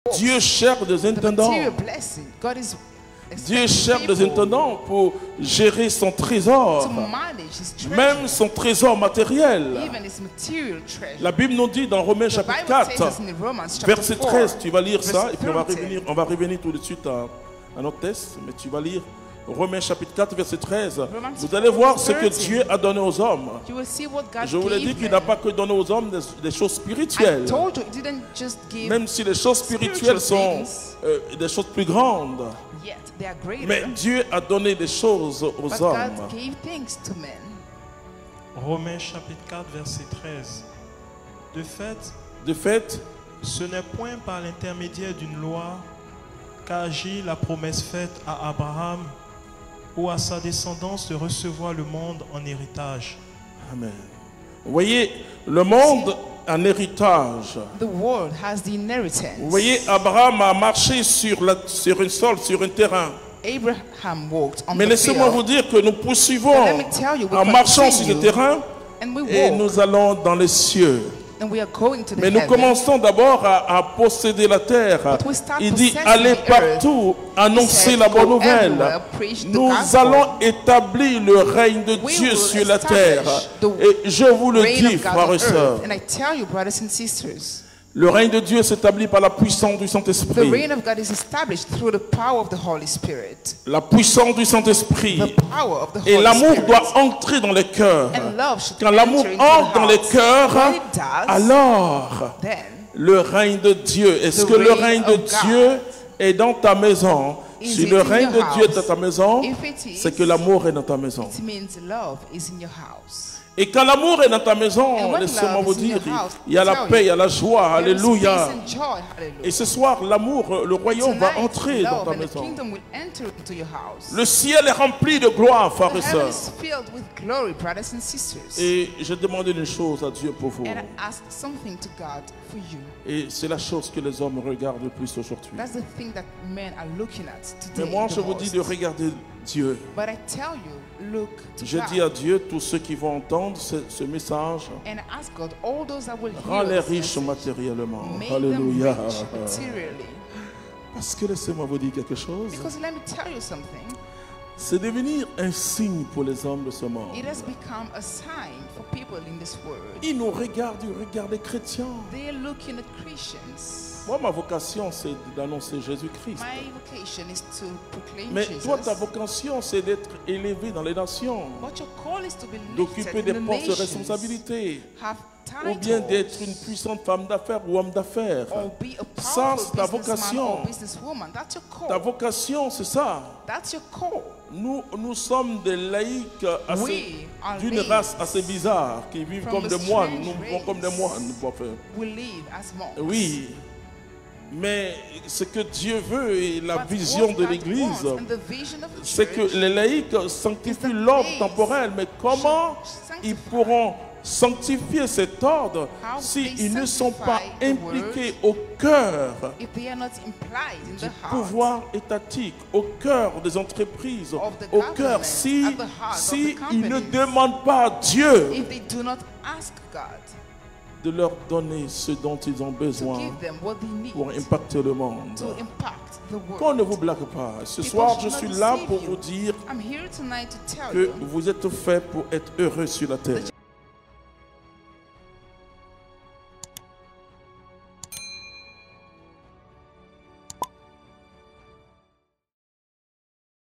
Dieu cherche des intendants. Dieu cherche des intendants pour gérer son trésor, même son trésor matériel. La Bible nous dit dans Romains chapitre 4, verset 13, tu vas lire ça, et puis on va revenir tout de suite à notre texte, mais tu vas lire Romains chapitre 4, verset 13. Vous allez voir ce que Dieu a donné aux hommes. Je vous l'ai dit qu'il n'a pas que donné aux hommes des choses spirituelles. Même si les choses spirituelles sont des choses plus grandes. Mais Dieu a donné des choses aux hommes. Romains chapitre 4, verset 13. De fait, ce n'est point par l'intermédiaire d'une loi qu'agit la promesse faite à Abraham ou à sa descendance de recevoir le monde en héritage. Amen. Vous voyez, le monde en héritage. Vous voyez, Abraham a marché sur un sol, sur un terrain. Mais laissez-moi vous dire que nous poursuivons en marchant sur ce terrain et nous allons dans les cieux. Mais nous commençons d'abord à posséder la terre. Il dit allez partout, annoncer la bonne nouvelle. Nous allons établir le règne de Dieu sur la terre. Et je vous le dis, frères et sœurs, le règne de Dieu s'établit par la puissance du Saint-Esprit. La puissance du Saint-Esprit. Et l'amour doit entrer dans les cœurs. Quand l'amour entre dans les cœurs, alors le règne de Dieu. Est-ce que le règne de Dieu est dans ta maison? Si le règne de Dieu est dans ta maison, c'est que l'amour est dans ta maison. Et quand l'amour est dans ta maison, laissez-moi vous dire, il y a la paix, il y a la joie, alléluia. Et ce soir, l'amour, le royaume va entrer dans ta maison. Le ciel est rempli de gloire, frères et sœurs. Et je demande une chose à Dieu pour vous. Et c'est la chose que les hommes regardent le plus aujourd'hui. Mais moi, je vous dis de regarder Dieu. Je dis à Dieu, tous ceux qui vont entendre ce message, rends-les riches matériellement. Alléluia. Parce que laissez-moi vous dire quelque chose. C'est devenir un signe pour les hommes de ce monde. Ils nous regardent, ils regardent les chrétiens. Moi, ma vocation, c'est d'annoncer Jésus-Christ. Mais toi, ta vocation, c'est d'être élevé dans les nations, d'occuper des postes de responsabilité, ou bien d'être une puissante femme d'affaires ou homme d'affaires. Ça, c'est ta vocation. Ta vocation, c'est ça. Nous sommes des laïcs d'une race assez bizarre, qui vivent comme des moines. Nous vivons comme des moines. Oui. Mais ce que Dieu veut et la vision de l'Église, c'est que les laïcs sanctifient l'ordre temporel. Mais comment ils pourront sanctifier cet ordre s'ils ne sont pas impliqués au cœur du pouvoir étatique, au cœur des entreprises, au cœur, si ils ne demandent pas à Dieu de leur donner ce dont ils ont besoin pour impacter le monde. Qu'on ne vous blague pas. Ce soir, je suis là pour vous dire que vous êtes fait pour être heureux sur la terre.